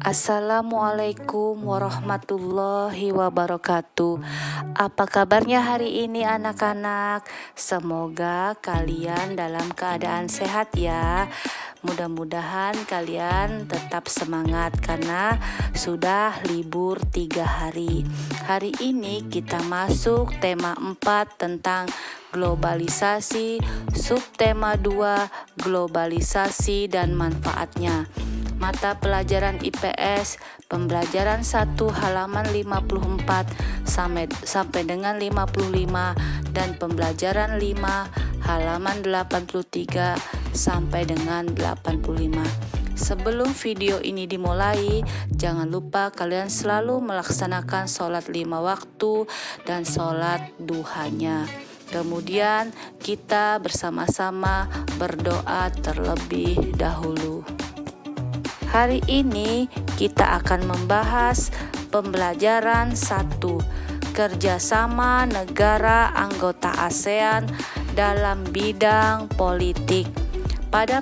Assalamualaikum warahmatullahi wabarakatuh. Apa kabarnya hari ini anak-anak? Semoga kalian dalam keadaan sehat ya. Mudah-mudahan kalian tetap semangat karena sudah libur 3 hari. Hari ini kita masuk tema 4 tentang globalisasi, subtema 2 globalisasi dan manfaatnya. Mata pelajaran IPS pembelajaran 1 halaman 54 sampai dengan 55 dan pembelajaran 5 halaman 83 sampai dengan 85. Sebelum video ini dimulai, jangan lupa kalian selalu melaksanakan sholat 5 waktu dan sholat duhanya. Kemudian kita bersama-sama berdoa terlebih dahulu. Hari ini kita akan membahas pembelajaran 1, kerjasama negara anggota ASEAN dalam bidang politik. Pada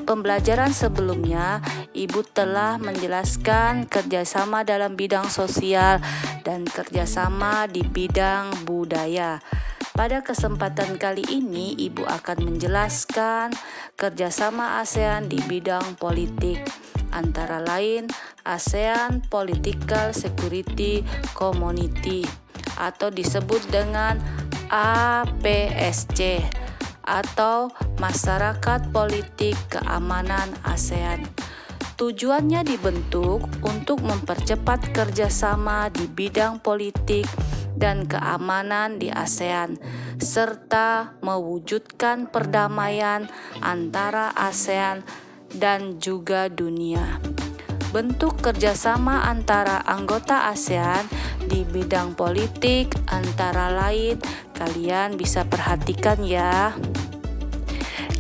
pembelajaran sebelumnya, Ibu telah menjelaskan kerjasama dalam bidang sosial dan kerjasama di bidang budaya. Pada kesempatan kali ini, Ibu akan menjelaskan kerjasama ASEAN di bidang politik. Antara lain ASEAN Political Security Community atau disebut dengan APSC atau Masyarakat Politik Keamanan ASEAN. Tujuannya dibentuk untuk mempercepat kerjasama di bidang politik dan keamanan di ASEAN serta mewujudkan perdamaian antara ASEAN dan juga dunia. Bentuk kerjasama antara anggota ASEAN di bidang politik antara lain kalian bisa perhatikan ya.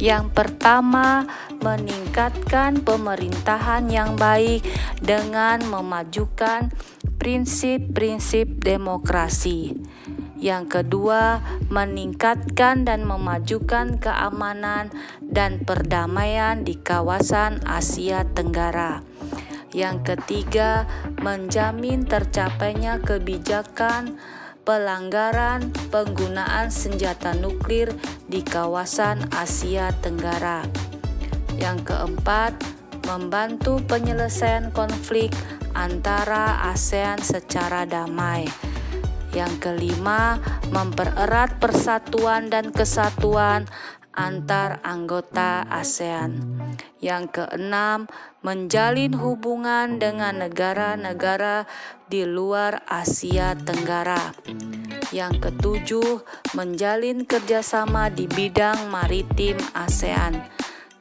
Yang pertama, meningkatkan pemerintahan yang baik dengan memajukan prinsip-prinsip demokrasi. Yang kedua, meningkatkan dan memajukan keamanan dan perdamaian di kawasan Asia Tenggara. Yang ketiga, menjamin tercapainya kebijakan pelanggaran penggunaan senjata nuklir di kawasan Asia Tenggara. Yang keempat, membantu penyelesaian konflik antara ASEAN secara damai. Yang kelima, mempererat persatuan dan kesatuan antar anggota ASEAN. Yang keenam, menjalin hubungan dengan negara-negara di luar Asia Tenggara. Yang ketujuh, menjalin kerjasama di bidang maritim ASEAN.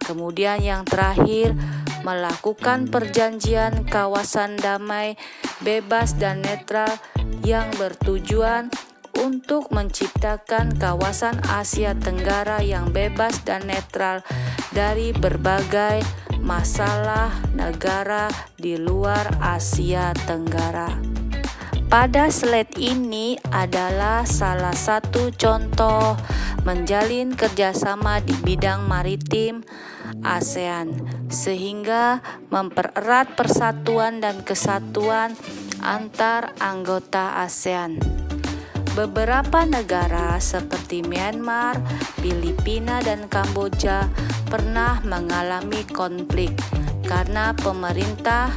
Kemudian yang terakhir, melakukan perjanjian kawasan damai, bebas dan netral yang bertujuan untuk menciptakan kawasan Asia Tenggara yang bebas dan netral dari berbagai masalah negara di luar Asia Tenggara. Pada slide ini adalah salah satu contoh menjalin kerjasama di bidang maritim ASEAN sehingga mempererat persatuan dan kesatuan antar anggota ASEAN. Beberapa negara seperti Myanmar, Filipina, dan Kamboja pernah mengalami konflik karena pemerintah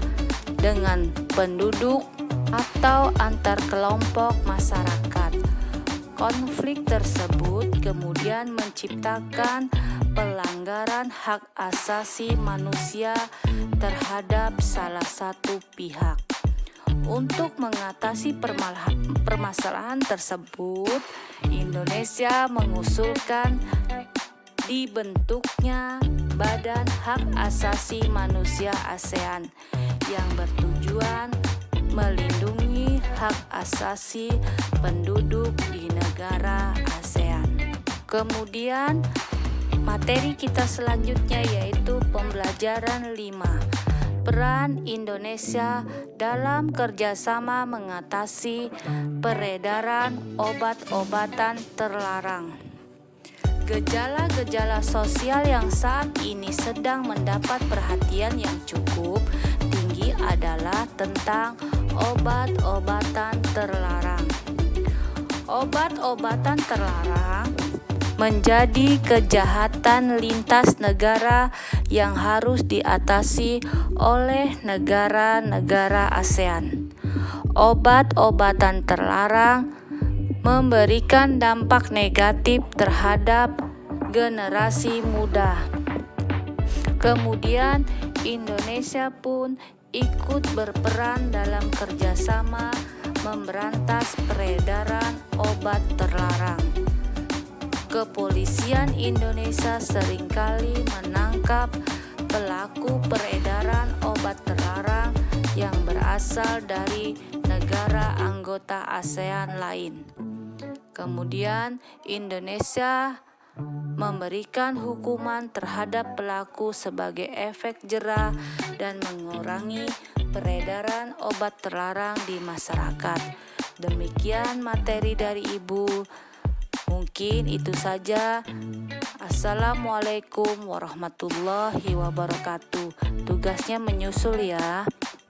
dengan penduduk atau antar kelompok masyarakat. Konflik tersebut kemudian menciptakan pelanggaran hak asasi manusia terhadap salah satu pihak. Untuk mengatasi permasalahan tersebut, Indonesia mengusulkan dibentuknya Badan Hak Asasi Manusia ASEAN yang bertujuan melindungi hak asasi penduduk di negara ASEAN. Kemudian materi kita selanjutnya yaitu pembelajaran 5. Peran Indonesia dalam kerjasama mengatasi peredaran obat-obatan terlarang. Gejala-gejala sosial yang saat ini sedang mendapat perhatian yang cukup tinggi adalah tentang obat-obatan terlarang. Obat-obatan terlarang menjadi kejahatan lintas negara yang harus diatasi oleh negara-negara ASEAN. Obat-obatan terlarang memberikan dampak negatif terhadap generasi muda. Kemudian Indonesia pun ikut berperan dalam kerjasama memberantas peredaran obat terlarang. Kepolisian Indonesia seringkali menangkap pelaku peredaran obat terlarang yang berasal dari negara anggota ASEAN lain. Kemudian Indonesia memberikan hukuman terhadap pelaku sebagai efek jera dan mengurangi peredaran obat terlarang di masyarakat. Demikian materi dari Ibu. Mungkin itu saja. Assalamualaikum warahmatullahi wabarakatuh. Tugasnya menyusul ya.